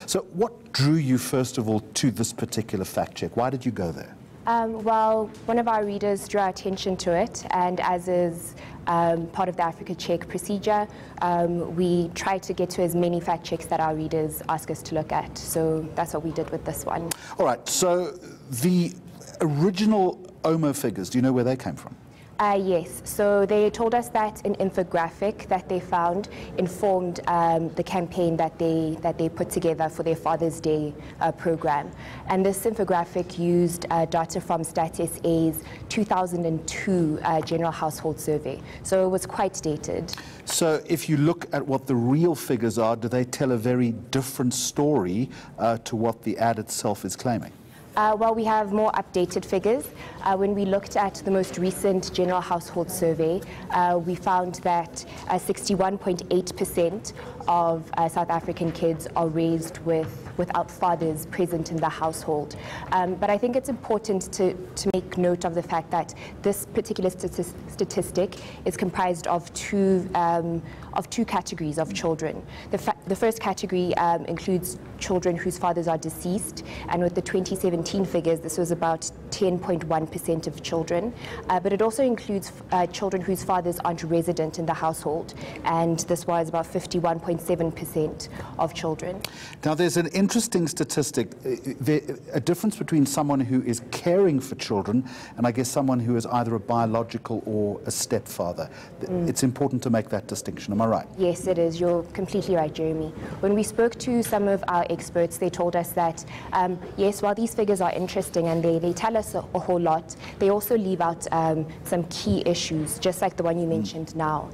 So what drew you, first of all, to this particular fact check? Why did you go there? Well, one of our readers drew our attention to it, and as is part of the Africa Check procedure, we try to get to as many fact checks that our readers ask us to look at. So that's what we did with this one. All right, so the original OMO figures, do you know where they came from? Yes, so they told us that an infographic that they found informed the campaign that they put together for their Father's Day program. And this infographic used data from StatSA's 2002 General Household Survey. So it was quite dated. So if you look at what the real figures are, do they tell a very different story to what the ad itself is claiming? Well, we have more updated figures. When we looked at the most recent General Household Survey, we found that 61.8% of South African kids are raised without fathers present in the household. But I think it's important to make note of the fact that this particular statistic is comprised of two categories of children. The first category includes children whose fathers are deceased, and with the 2017 figures, this was about 10.1% of children. But it also includes children whose fathers aren't resident in the household, and this was about 51.7% of children. Now, there's an interesting statistic, a difference between someone who is caring for children and I guess someone who is either a biological or a stepfather. It's important to make that distinction, am I right? Yes, it is. You're completely right, Jeremy. When we spoke to some of our experts, they told us that, yes, while these figures are interesting and they tell us a whole lot, they also leave out some key issues, just like the one you mentioned now.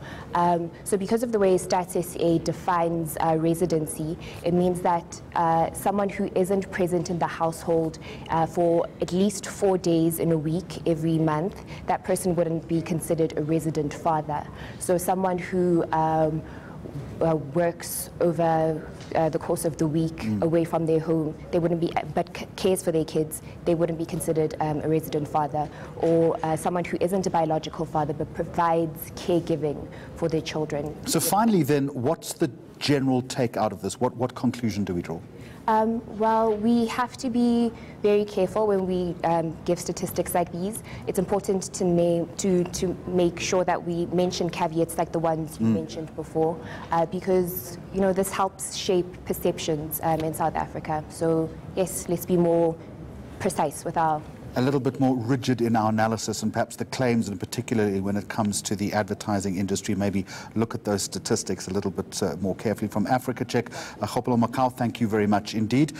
So because of the way StatSA defines residency, it means that someone who isn't present in the household for at least 4 days in a week every month, that person wouldn't be considered a resident father. So someone who works over the course of the week away from their home, they wouldn't be, but cares for their kids, they wouldn't be considered a resident father. Or someone who isn't a biological father but provides caregiving for their children. So finally then, what's the general take out of this? What conclusion do we draw? Well, we have to be very careful when we give statistics like these. It's important to make sure that we mention caveats like the ones you mentioned before, because this helps shape perceptions in South Africa. So yes, let's be more precise with our. A little bit more rigid in our analysis, and perhaps the claims, and particularly when it comes to the advertising industry, maybe look at those statistics a little bit more carefully. From Africa Check, Gopolang, Makou, thank you very much indeed.